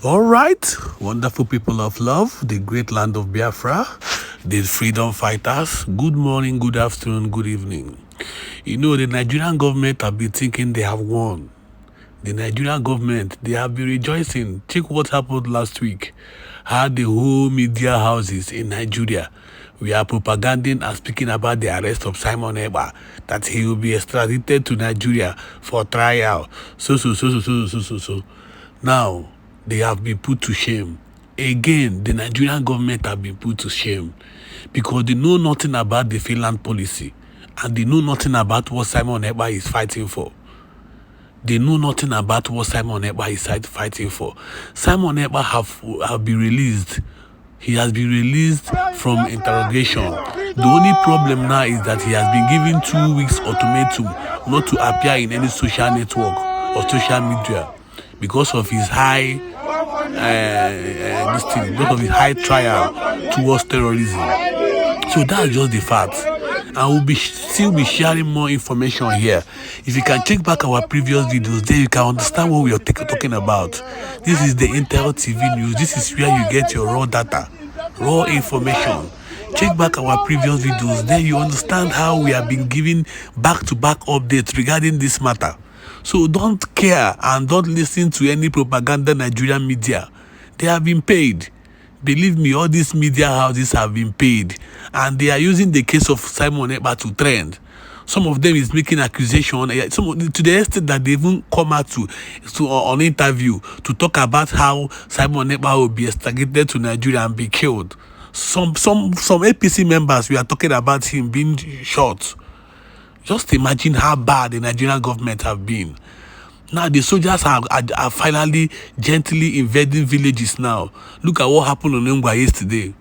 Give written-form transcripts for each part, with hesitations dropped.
All right, wonderful people of love, the great land of Biafra, the freedom fighters. Good morning, good afternoon, good evening. You know, the Nigerian government have been thinking they have won. The Nigerian government, they have been rejoicing. Check what happened last week. How the whole media houses in Nigeria we are propaganding and speaking about the arrest of Simon Ekpa, that he will be extradited to Nigeria for trial. So. Now, they have been put to shame. Again, the Nigerian government have been put to shame because they know nothing about the Finland policy and they know nothing about what Simon Ekpa is fighting for. They know nothing about what Simon Ekpa is fighting for. Simon Ekpa have been released. He has been released from interrogation. The only problem now is that he has been given 2 weeks ultimatum not to appear in any social network or social media because of his high because of his high trial towards terrorism. So that's just the fact. And we'll still be sharing more information here. If you can check back our previous videos, then you can understand what we are talking about. This is the Intel TV news. This is where you get your raw data, raw information. Check back our previous videos, then you understand how we have been giving back-to-back updates regarding this matter. So don't care and don't listen to any propaganda Nigerian media. They have been paid. Believe me, all these media houses have been paid. And they are using the case of Simon Ekpa to trend. Some of them is making accusation, to the extent that they even come out to on interview to talk about how Simon Ekpa will be extradited to Nigeria and be killed. Some APC members, we are talking about him being shot. Just imagine how bad the Nigerian government have been. Now the soldiers are finally gently invading villages now. Look at what happened in Nungwa yesterday.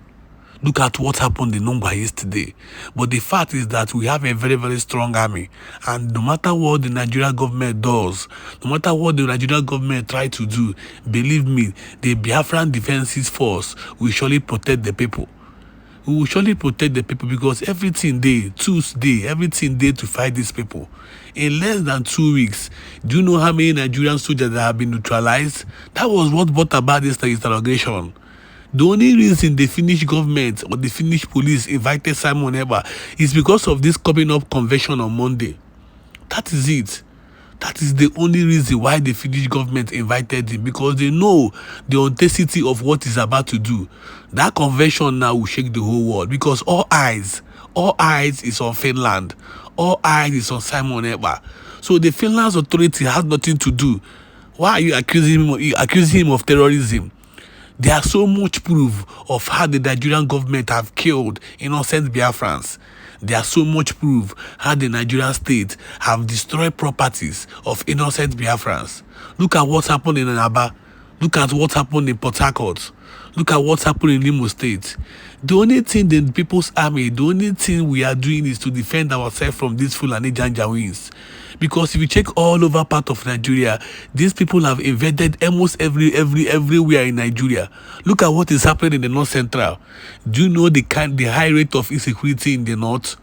Look at what happened in Nungwa yesterday. But the fact is that we have a very, very strong army. And no matter what the Nigerian government does, no matter what the Nigerian government try to do, believe me, the Biafran Defenses Force will surely protect the people. We will surely protect the people because everything there, Tuesday, everything there to fight these people. In less than 2 weeks, do you know how many Nigerian soldiers that have been neutralized? That was what brought about this interrogation. The only reason the Finnish government or the Finnish police invited Simon Ekpa is because of this coming up convention on Monday. That is it. That is the only reason why the Finnish government invited him, because they know the audacity of what he's about to do. That convention now will shake the whole world because all eyes is on Finland. All eyes is on Simon Ekpa. So the Finland's authority has nothing to do. Why are you accusing him of terrorism? There are so much proof of how the Nigerian government have killed innocent Biafrans. There are so much proof how the Nigerian state have destroyed properties of innocent Biafrans. Look at what's happened in Aba. Look at what happened in Port Harcourt. Look at what's happened in Imo State. The only thing the People's Army, the only thing we are doing is to defend ourselves from these Fulani Janjaweeds. Because if you check all over part of Nigeria, these people have invaded almost everywhere in Nigeria. Look at what is happening in the North Central. Do you know the high rate of insecurity in the North?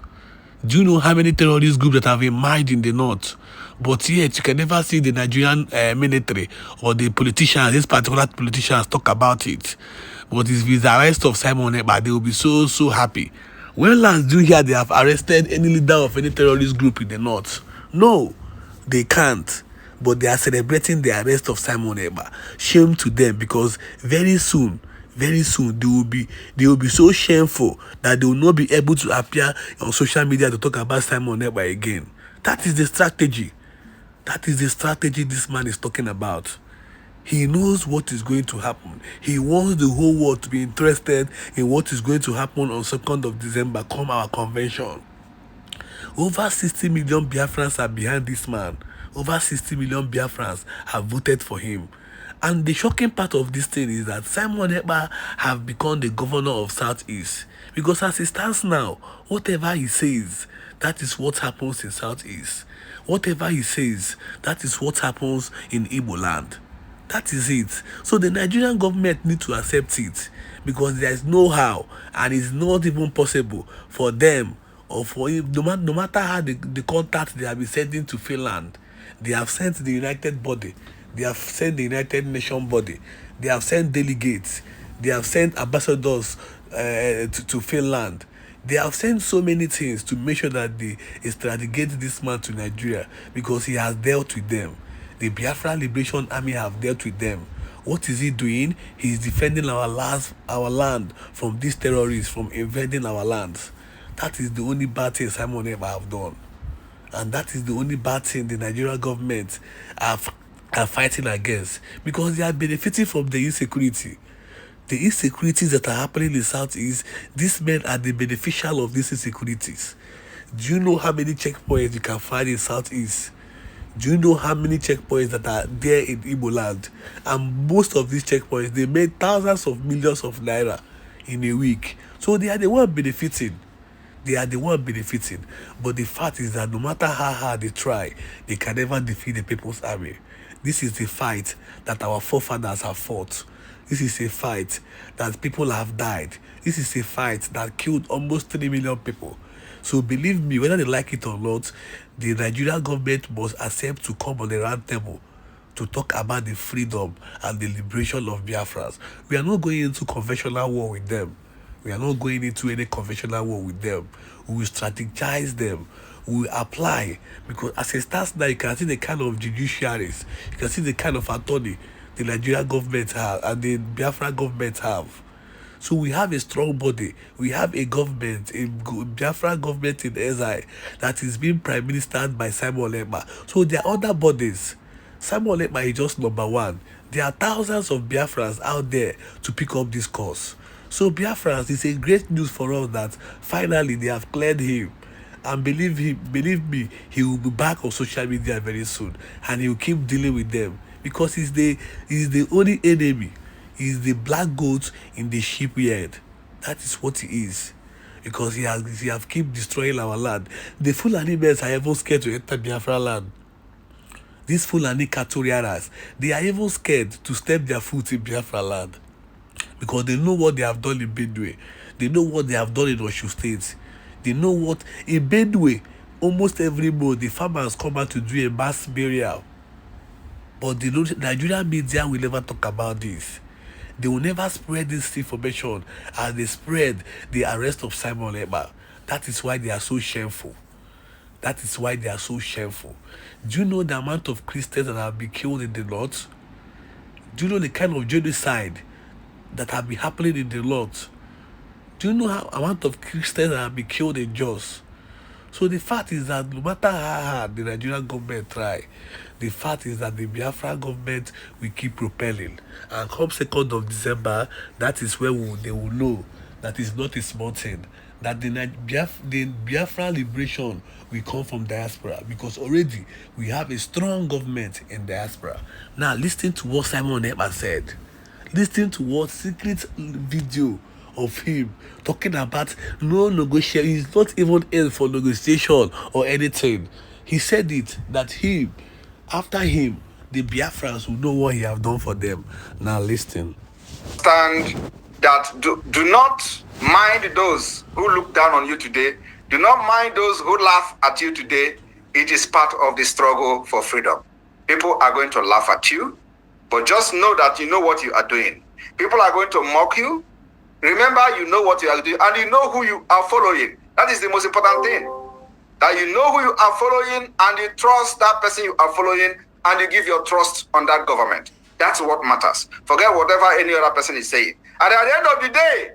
Do you know how many terrorist groups that have emerged in the North? But yet, you can never see the Nigerian military or the politicians, these particular politicians, talk about it. But with the arrest of Simon Ekpa, they will be so happy. When last do you hear they have arrested any leader of any terrorist group in the North? No, they can't. But they are celebrating the arrest of Simon Ekpa. Shame to them, because very soon they will be so shameful that they will not be able to appear on social media to talk about Simon Ekpa again. That is the strategy. That is the strategy this man is talking about. He knows what is going to happen. He wants the whole world to be interested in what is going to happen on 2nd of December, come our convention. Over 60 million Biafrans are behind this man. Over 60 million Biafrans have voted for him. And the shocking part of this thing is that Simon Ekpa have become the governor of Southeast. Because as it stands now, whatever he says, that is what happens in Southeast. Whatever he says, that is what happens in Igbo land. That is it. So the Nigerian government need to accept it, because there is no how, and it's not even possible for them or for him, no matter how the contact they have been sending to Finland. They have sent the United Body. They have sent the United Nations body. They have sent delegates. They have sent ambassadors to Finland. They have sent so many things to make sure that they extradite this man to Nigeria because he has dealt with them. The Biafra Liberation Army have dealt with them. What is he doing? He is defending our land from these terrorists, from invading our lands. That is the only bad thing Simon Ekpa have done. And that is the only bad thing the Nigerian government are fighting against, because they are benefiting from the insecurity. The insecurities that are happening in the Southeast, these men are the beneficial of these insecurities. Do you know how many checkpoints you can find in Southeast? Do you know how many checkpoints that are there in Igbo land? And most of these checkpoints, they made thousands of millions of naira in a week. So they are the one benefiting. They are the one benefiting. But the fact is that no matter how hard they try, they can never defeat the People's Army. This is the fight that our forefathers have fought. This is a fight that people have died. This is a fight that killed almost 3 million people. So believe me, whether they like it or not, the Nigerian government must accept to come on the round table to talk about the freedom and the liberation of Biafrans. We are not going into conventional war with them. We are not going into any conventional war with them. We will strategize them. We will apply. Because as it starts now, you can see the kind of judiciaries, you can see the kind of attorney the Nigerian government have and the Biafra government have. So we have a strong body. We have a government, a Biafra government in exile that is being prime ministered by Simon Ekpa. So there are other bodies. Simon Ekpa is just number one. There are thousands of Biafrans out there to pick up this cause. So Biafrans, it's a great news for us that finally they have cleared him. And believe me, he will be back on social media very soon. And he will keep dealing with them. Because he's the only enemy. He's the black goat in the shipyard. That is what he is. Because he have keep destroying our land. The Fulani men are even scared to enter Biafra land. These Fulani Katorianas, they are even scared to step their foot in Biafra land. Because they know what they have done in Benue. They know what they have done in Osun State. They know what in Benue, almost every month, the farmers come out to do a mass burial. But the Nigerian media will never talk about this. They will never spread this information as they spread the arrest of Simon Ekpa. That is why they are so shameful. That is why they are so shameful. Do you know the amount of Christians that have been killed in the north? Do you know the kind of genocide that have been happening in the north? Do you know how amount of Christians that have been killed in Jos? So the fact is that no matter how hard the Nigerian government try, the fact is that the Biafra government will keep propelling. And come 2nd of December, that is where they will know that it's not a small thing. That the Biafra liberation will come from diaspora. Because already we have a strong government in diaspora. Now listen to what Simon Ekpa said. Listen to what secret video of him talking about no negotiation. He's not even in for negotiation or anything. He said it that after him, the Biafrans will know what he have done for them. Now listen. Stand that do not mind those who look down on you today. Do not mind those who laugh at you today. It is part of the struggle for freedom. People are going to laugh at you, but just know that you know what you are doing. People are going to mock you. Remember, you know what you are doing, and you know who you are following. That is the most important thing. That you know who you are following, and you trust that person you are following, and you give your trust on that government. That's what matters. Forget whatever any other person is saying. And at the end of the day,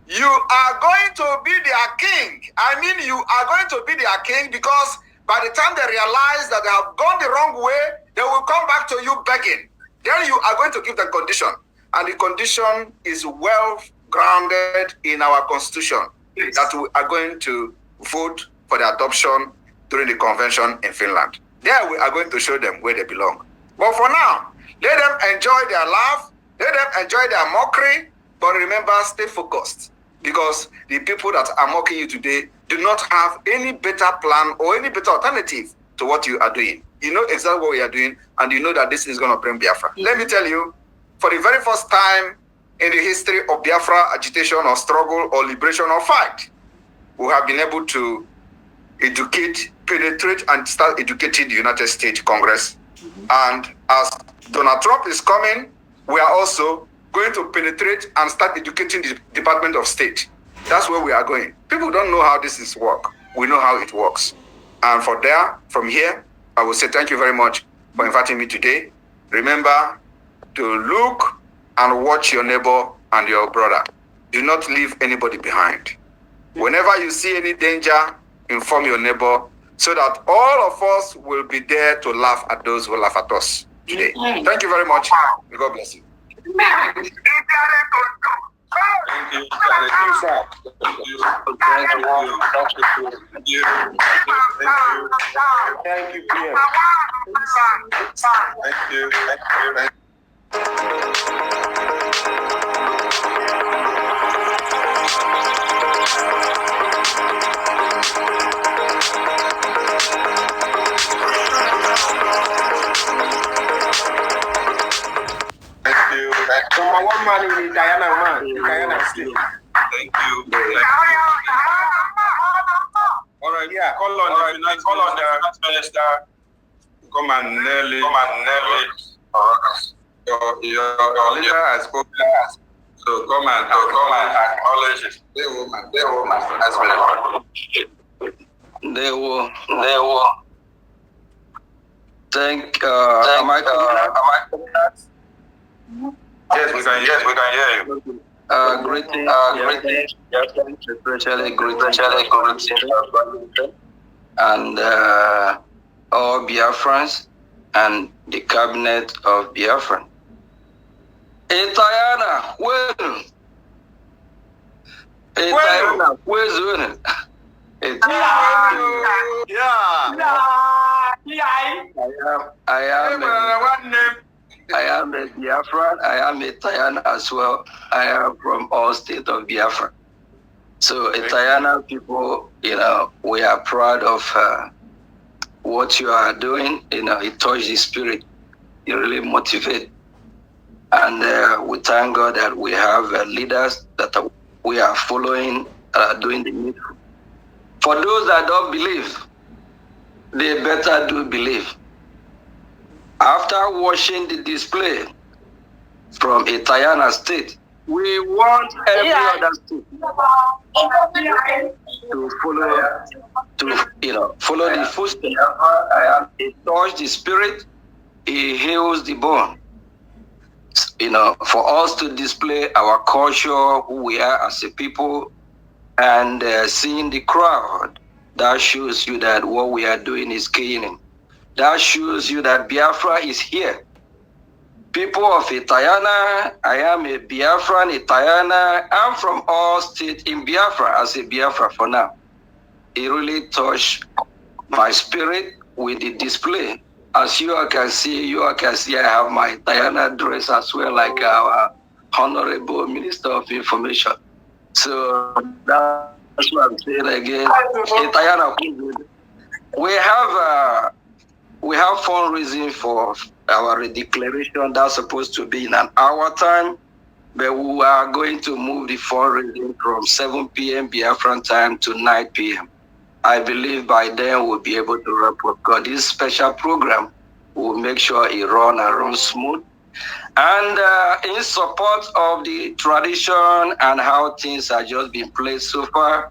you are going to be their king. I mean, you are going to be their king, because by the time they realize that they have gone the wrong way, they will come back to you begging. Then you are going to give them condition. And the condition is well grounded in our constitution, that we are going to vote for the adoption during the convention in Finland. There we are going to show them where they belong. But for now, let them enjoy their laugh, let them enjoy their mockery, but remember, stay focused, because the people that are mocking you today do not have any better plan or any better alternative to what you are doing. You know exactly what we are doing, and you know that this is going to bring Biafra. Let me tell you, for the very first time in the history of Biafra agitation or struggle or liberation or fight, we have been able to educate, penetrate, and start educating the United States Congress and As Donald Trump is coming, we are also going to penetrate and start educating the Department of State. That's where we are going. People don't know how this is work. We know how it works. And from here, I will say thank you very much for inviting me today. Remember to look and watch your neighbor and your brother. Do not leave anybody behind. Whenever you see any danger, inform your neighbor so that all of us will be there to laugh at those who laugh at us today. Thank you very much. God bless you. Thank you, sir. Thank you. Thank you, PM. Thank you. Thank you. Number one man in the Diana man, in Diana State. Thank you. All right, yeah. Call on the finance minister. Come and nail it. Your leader has spoken. So come and acknowledge it. They woman. As well. They will. Am I coming out? Yes, we can hear you. Greetings, especially greetings, and all Biafrans and the cabinet of Biafra. Etayana, well. Etayana, well. I am a Biafran. I am a Tayana as well. I am from all state of Biafra. So Tayana people, we are proud of what you are doing. It touches the spirit. You really motivate. And we thank God that we have leaders that we are following, doing the needful. For those that don't believe, they better do believe. After watching the display from Tayana state, we want every other state to follow the footsteps. It touches the spirit, it heals the bone. For us to display our culture, who we are as a people, and seeing the crowd, that shows you that what we are doing is killing. That shows you that Biafra is here. People of Tayana, I am a Biafran, Tayana. I'm from all states in Biafra, as a Biafra for now. It really touched my spirit with the display. As you all can see, I have my Tayana dress as well, like our Honorable Minister of Information. So that's what I'm saying again. Tayana, we have fundraising for our declaration that's supposed to be in an hour time, but we are going to move the fundraising from 7 p.m. Biafran time to 9 p.m. I believe by then we'll be able to wrap up. Because this special program will make sure it runs smooth. And in support of the tradition and how things are just being played so far,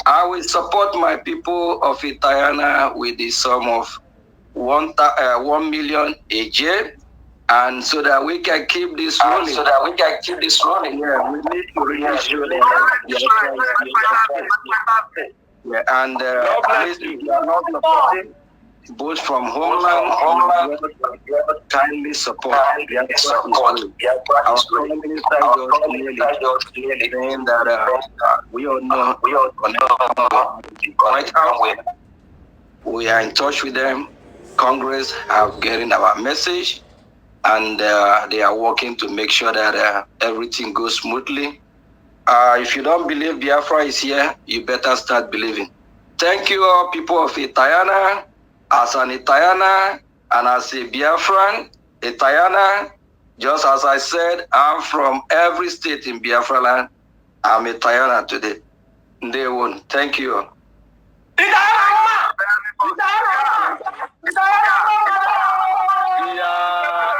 I will support my people of Tayana with the sum of 1 million a year, and so that we can keep this rolling. Yeah, we need to really show and please, if you are not supporting, both from homeland, kindly support. Our Prime Minister just clearly saying that we all know right now. We are in touch with them. Congress have getting our message, and they are working to make sure that everything goes smoothly. If you don't believe Biafra is here, you better start believing. Thank you all people of Tayana. As an Tayana and as a Biafran, Tayana, just as I said, I'm from every state in Biafra land. I'm a Tayana today. They won't. Thank you. Yeah.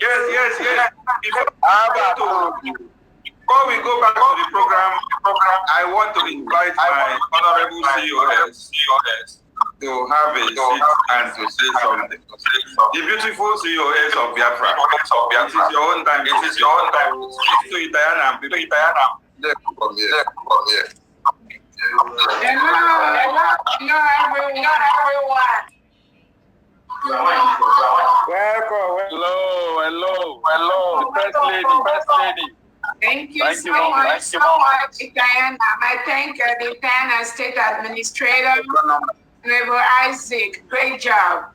Yes. Before we go back to the program, I want to invite my honorable COS to have a seat and to say something. The beautiful COS of Biafra. It is your own time. Speak to Itayana. Hello, everyone. Welcome. Hello. The first lady. Thank you so much, Diana. I thank the Ghana State Administrator, Honorable Isaac. Great job.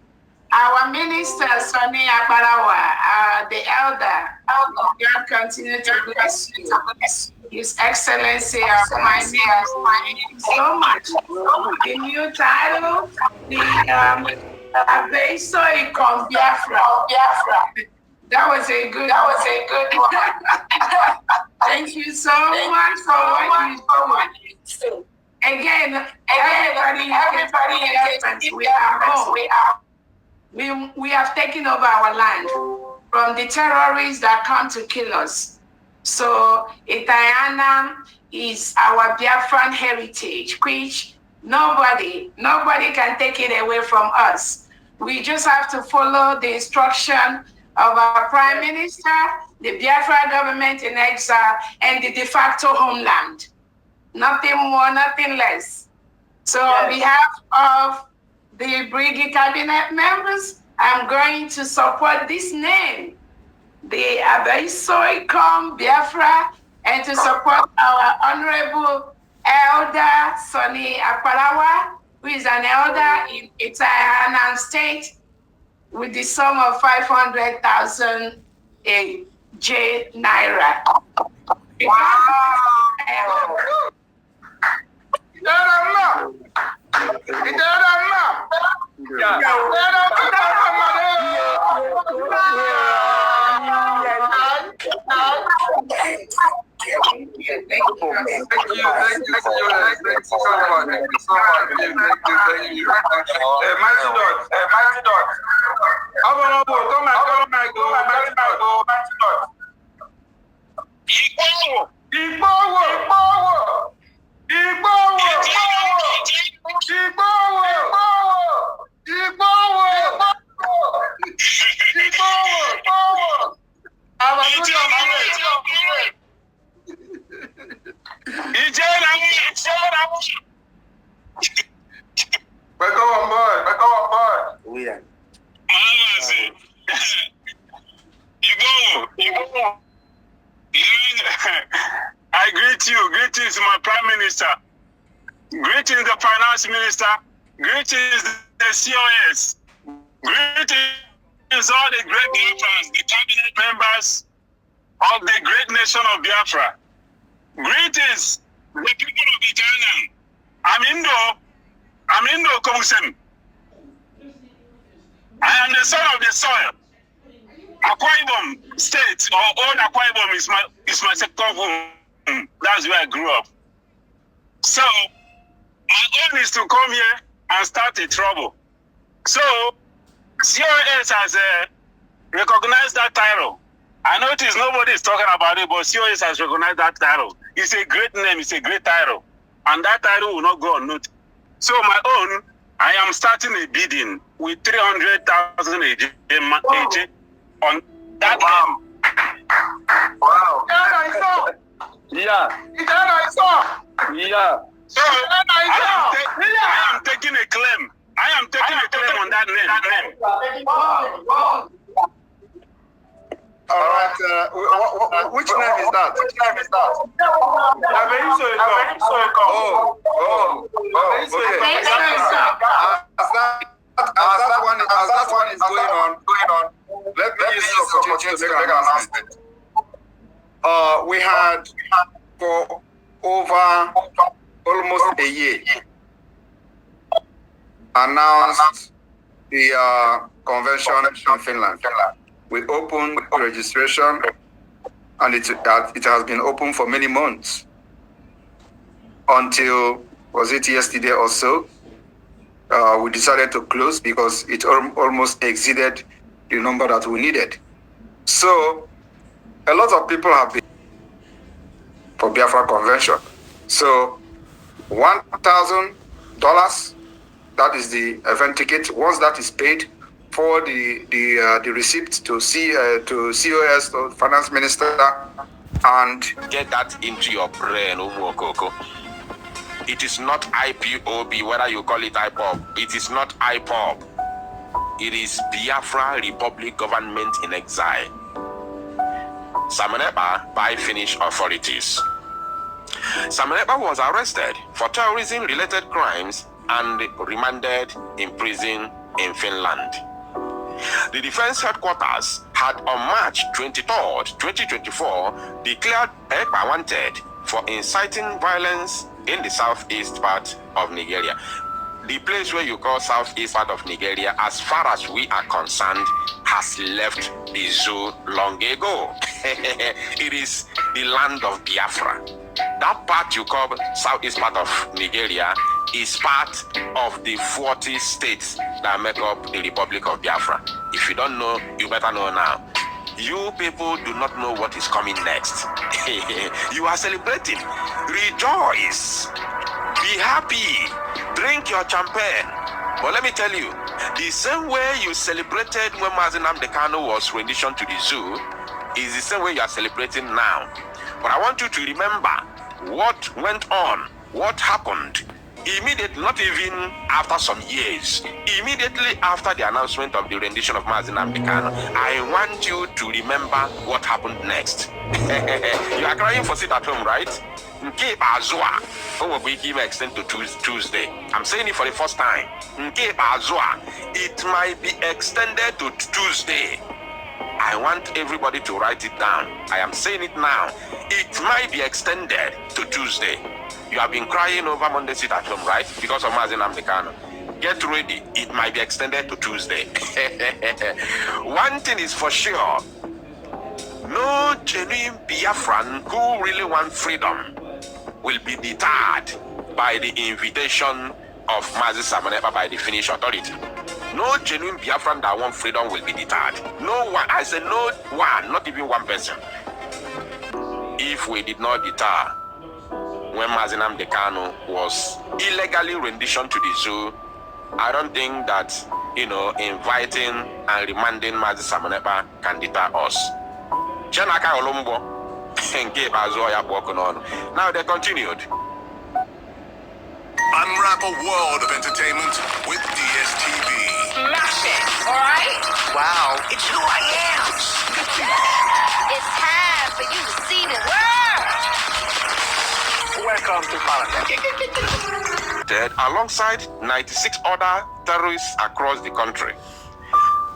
Our Minister, Sonny Akbarawa, the elder, God continue to bless you. His Excellency, our Prime Minister, thank you so much. The new title, the Abeso Ikom Biafra. That was a good one. Thank you so much for what you do. Again, everybody, we are home. We have taken over our land from the terrorists that come to kill us. So Itayana is our Biafran heritage, which nobody can take it away from us. We just have to follow the instruction of our Prime Minister, the Biafra government in exile, and the de facto homeland. Nothing more, nothing less. So on behalf of the Brigade Cabinet members, I'm going to support this name, the Abeso Ikom Biafra, and to support our Honorable Elder Sonny Akbarawa, who is an elder in Itayana State, with the sum of 500,000 Naira. Wow! I greet you. Greetings, my Prime Minister. Greetings, the Finance Minister. Greetings, the COS. Greetings, all the great Biafrans, the cabinet members of the great nation of Biafra. Greetings, the people of Italian. I'm Indo Komusem. I am the son of the soil. Akwa Ibom State, or old Akwa Ibom is my second home. That's where I grew up. So, my own is to come here and start a trouble. So, COS has recognized that title. I notice nobody is talking about it, but COS has recognized that title. It's a great name, it's a great title. And that title will not go unnoticed. So, my own, I am starting a bidding with 300,000 AJ on that name. Wow. Yeah. So I am taking a claim. On that name. All right. Which name is that? As that one is going on, let me use this opportunity to make an announcement. We had for over almost a year announced the convention in Finland. We opened registration, and it has been open for many months until, was it yesterday or so, we decided to close because it almost exceeded the number that we needed. So a lot of people have been for Biafra Convention. So $1,000, that is the event ticket. Once that is paid, for the receipt to COS, to Finance Minister, and get that into your brain, Umokoko. It is not IPOB, whether you call it IPOB. It is not IPOB. It is Biafra Republic Government in Exile. Simon Ekpa by Finnish authorities. Simon Ekpa was arrested for terrorism-related crimes and remanded in prison in Finland. The Defense Headquarters had on March 23rd, 2024, declared Ekpa wanted for inciting violence in the southeast part of Nigeria. The place where you call southeast part of Nigeria, as far as we are concerned, has left the zoo long ago. It is the land of Biafra. That part you call southeast part of Nigeria is part of the 40 states that make up the Republic of Biafra. If you don't know, you better know now. You people do not know what is coming next. You are celebrating. Rejoice. Be happy. Drink your champagne. But let me tell you, the same way you celebrated when Mazi Nnamdi Kanu was renditioned to the zoo is the same way you are celebrating now. But I want you to remember what went on, what happened immediately, not even after some years, immediately after the announcement of the rendition of Mazi Nnamdi Kanu. I want you to remember what happened next. You are crying for sit at home, right? Ekpa Azua. We give extend to Tuesday. I'm saying it for the first time. Ekpa Azua. It might be extended to Tuesday. I want everybody to write it down. I am saying it now. It might be extended to Tuesday. You have been crying over Monday sit at home, right? Because of Mazi Nnamdi Kanu. Get ready. It might be extended to Tuesday. One thing is for sure. No genuine Biafran who really want freedom will be deterred by the invitation of Mazi Simon Ekpa by the Finnish authority. No genuine Biafran that want freedom will be deterred. No one. I said no one, not even one person. If we did not deter when Mazi Nnamdi Kanu was illegally renditioned to the zoo, I don't think that, inviting and remanding Mazi Simon Ekpa can deter us. Chenaka Olumbo. Now they continued. Unwrap a world of entertainment with DSTV. Smash it, alright? Wow, it's who I am. It's time for you to see the world. Welcome to Finland. Alongside 96 other terrorists across the country.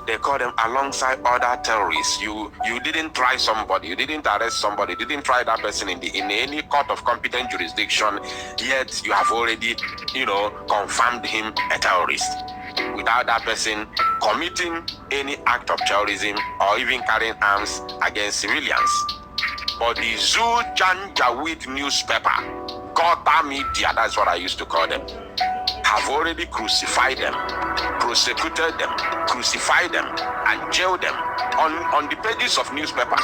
They call them alongside other terrorists. You didn't try somebody, you didn't arrest somebody, you didn't try that person in any court of competent jurisdiction, yet you have already, confirmed him a terrorist without that person committing any act of terrorism or even carrying arms against civilians. But the Zoo Janjaweed newspaper, Gota Media, that's what I used to call them, have already crucified them, prosecuted them, crucified them, and jailed them on the pages of newspaper.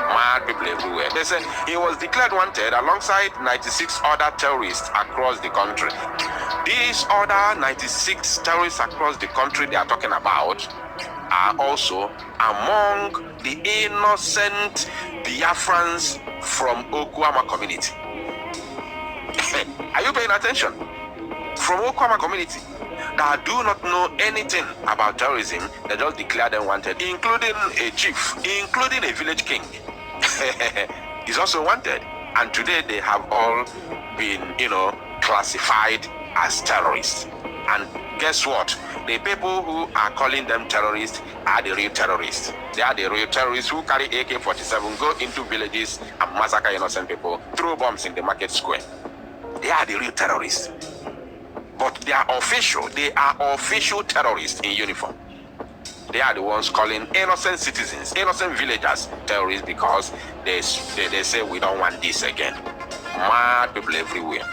Mad people everywhere. They say he was declared wanted alongside 96 other terrorists across the country. These other 96 terrorists across the country they are talking about are also among the innocent Biafrans from Okwama community. Are you paying attention? From Okwama community that do not know anything about terrorism, they just declare them wanted, including a chief, including a village king. Is also wanted, and today they have all been, classified as terrorists. And guess what? The people who are calling them terrorists are the real terrorists. They are the real terrorists who carry AK-47, go into villages and massacre innocent people, throw bombs in the market square. They are the real terrorists. But they are official terrorists in uniform. They are the ones calling innocent citizens, innocent villagers terrorists because they say we don't want this again. Mad people everywhere.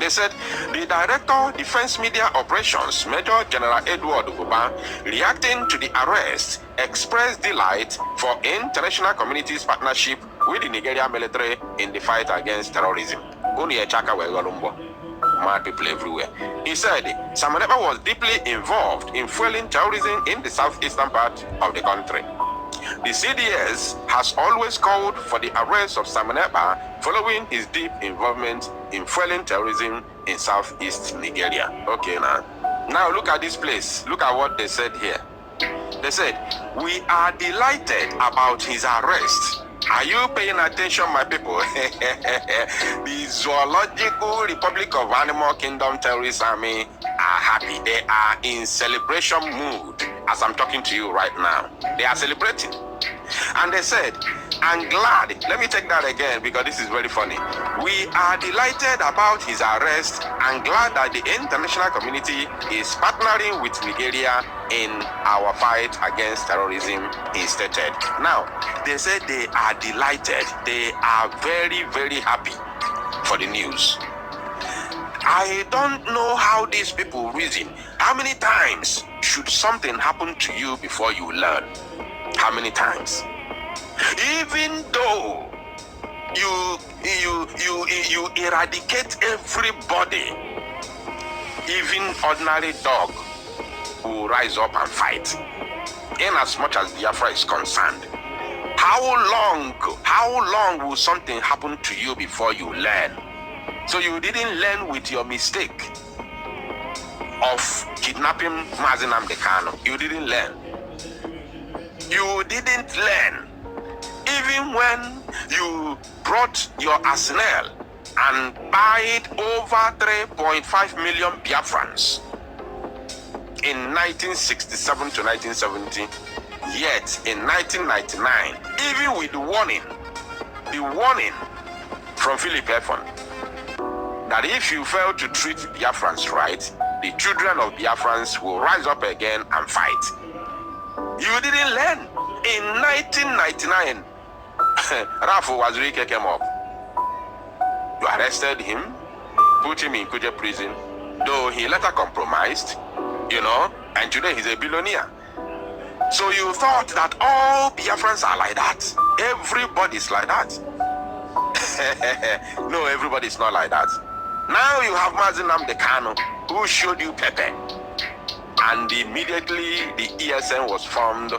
They said the Director Defense Media Operations, Major General Edward Uba, reacting to the arrest, expressed delight for international community's partnership with the Nigerian military in the fight against terrorism. Mad people everywhere. He said Samaneba was deeply involved in fueling terrorism in the southeastern part of the country. The CDS has always called for the arrest of Samaneba following his deep involvement in fueling terrorism in southeast Nigeria. Okay, now look at this place. Look at what they said here. They said, "We are delighted about his arrest." Are you paying attention, my people? The Zoological Republic of Animal Kingdom Terrorist Army are happy. They are in celebration mood as I'm talking to you right now. They are celebrating. And they said, "I'm glad." Let me take that again because this is very funny. "We are delighted about his arrest and glad that the international community is partnering with Nigeria in our fight against terrorism," he stated. Now, they said they are delighted. They are very, very happy for the news. I don't know how these people reason. How many times should something happen to you before you learn? How many times? Even though you eradicate everybody, even ordinary dog will rise up and fight. In as much as Biafra is concerned, how long will something happen to you before you learn? So you didn't learn with your mistake of kidnapping Mazi Nnamdi Kanu. You didn't learn. You didn't learn. Even when you brought your arsenal and buyed over 3.5 million Biafrans in 1967 to 1970, yet in 1999, even with the warning from Philip Efon that if you fail to treat Biafrans right, the children of Biafrans will rise up again and fight. You didn't learn. In 1999, Rafu Wazirike came up. You arrested him, put him in Kuje prison, though he later compromised, and today he's a billionaire. So you thought that all Biafrans are like that. Everybody's like that. No, everybody's not like that. Now you have Mazi Nnamdi Kanu, who showed you Pepe. And immediately the ESN was formed.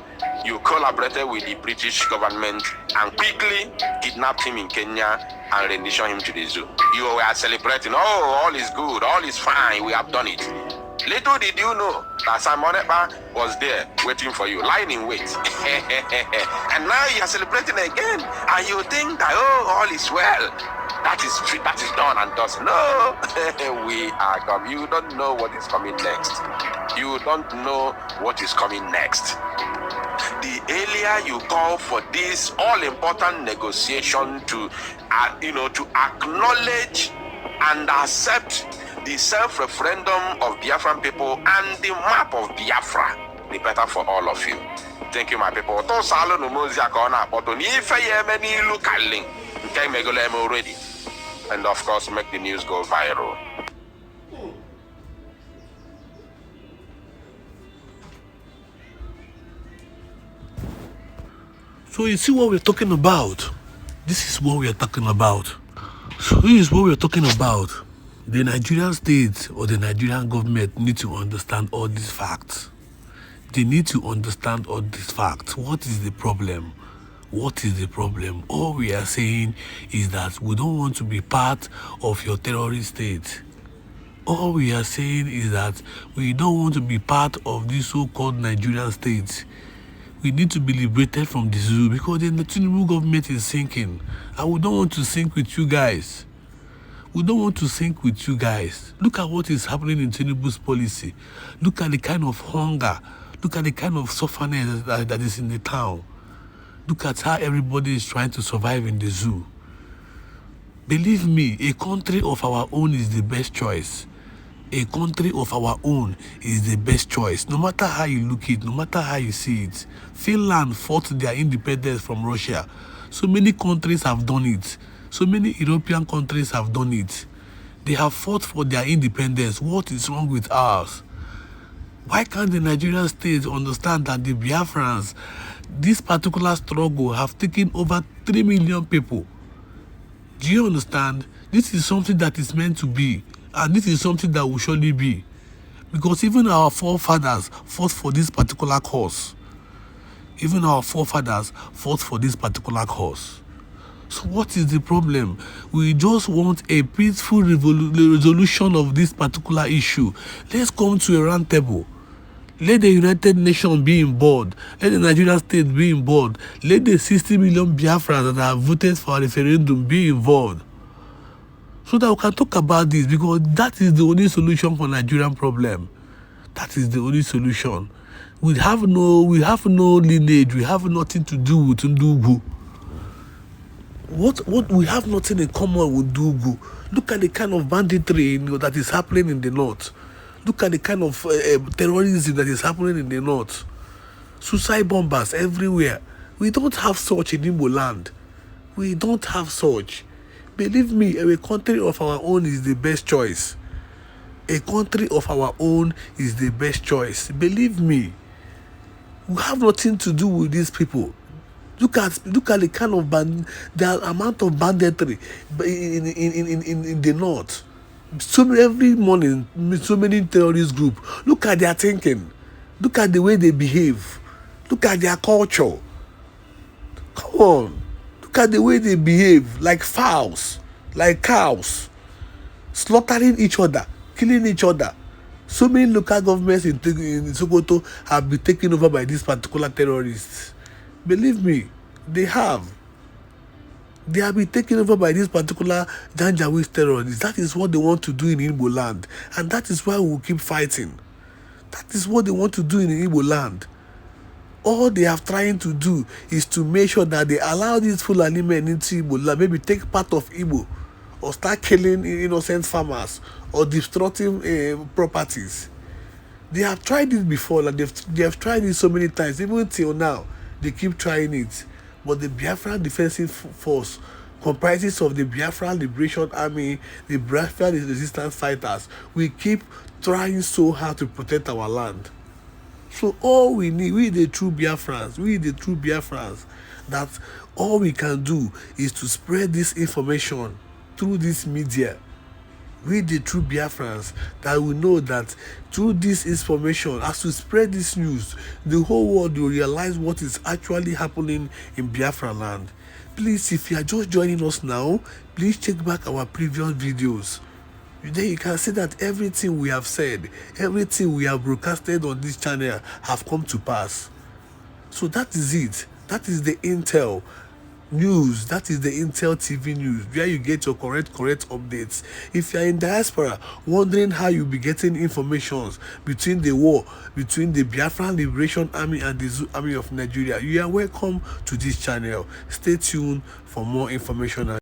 You collaborated with the British government and quickly kidnapped him in Kenya and renditioned him to the zoo. You were celebrating, "Oh, all is good, all is fine, we have done it." Little did you know that Simon Ekpa was there waiting for you, lying in wait. And now you are celebrating again, and you think that, "Oh, all is well. That is done and done." No, we are come. You don't know what is coming next. You don't know what is coming next. The earlier you call for this all-important negotiation to acknowledge and accept the self-referendum of Biafran people and the map of Biafra, the better for all of you. Thank you, my people. Already. And of course, make the news go viral. So you see what we're talking about? This is what we are talking about. So this is what we are talking about. The Nigerian state or the Nigerian government need to understand all these facts. They need to understand all these facts. What is the problem? What is the problem? All we are saying is that we don't want to be part of your terrorist state. All we are saying is that we don't want to be part of this so-called Nigerian state. We need to be liberated from the zoo because the Tinubu government is sinking. And we don't want to sink with you guys. We don't want to sink with you guys. Look at what is happening in Tinubu's policy. Look at the kind of hunger. Look at the kind of suffering that is in the town. Look at how everybody is trying to survive in the zoo. Believe me, a country of our own is the best choice. A country of our own is the best choice. No matter how you look it, no matter how you see it. Finland fought their independence from Russia. So many countries have done it. So many European countries have done it. They have fought for their independence. What is wrong with ours? Why can't the Nigerian state understand that the Biafrans, this particular struggle, have taken over 3 million people? Do you understand? This is something that is meant to be, and this is something that will surely be. Because even our forefathers fought for this particular cause. Even our forefathers fought for this particular cause. So what is the problem? We just want a peaceful resolution of this particular issue. Let's come to a round table. Let the United Nations be involved. Let the Nigerian state be involved. Let the 60 million Biafrans that have voted for a referendum be involved. So that we can talk about this, because that is the only solution for Nigerian problem. That is the only solution. We have no lineage. We have nothing to do with Ndugu. What we have nothing in common with Ndugu. Look at the kind of banditry that is happening in the north. Look at the kind of terrorism that is happening in the north. Suicide bombers everywhere. We don't have such in Igbo land. We don't have such. Believe me, a country of our own is the best choice. A country of our own is the best choice. Believe me. We have nothing to do with these people. Look at the kind of the amount of banditry in the north. Every morning, so many terrorist groups. Look at their thinking. Look at the way they behave. Look at their culture. Come on. Look at the way they behave, like fowls, like cows, slaughtering each other, killing each other. So many local governments in Sokoto have been taken over by these particular terrorists. Believe me, they have. They have been taken over by these particular Janjaweed terrorists. That is what they want to do in Igbo land. And that is why we will keep fighting. That is what they want to do in Igbo land. All they are trying to do is to make sure that they allow these Fulani men into Igbo land, maybe take part of Igbo, or start killing innocent farmers, or destructing properties. They have tried this before, and they have tried it so many times. Even till now, they keep trying it. But the Biafran Defensive Force comprises of the Biafran Liberation Army, the Biafran Resistance Fighters. We keep trying so hard to protect our land. So all we need, we the true Biafrans, that all we can do is to spread this information through this media. We the true Biafrans, that we know that through this information, as we spread this news, the whole world will realize what is actually happening in Biafra land. Please, if you are just joining us now, please check back our previous videos. Then you can see that everything we have said, everything we have broadcasted on this channel have come to pass. So that is it. That is the Intel news. That is the Intel TV news, where you get your correct updates. If you are in diaspora wondering how you'll be getting information between the war between the Biafran Liberation Army and the Zoo Army of Nigeria, you are welcome to this channel. Stay tuned for more information.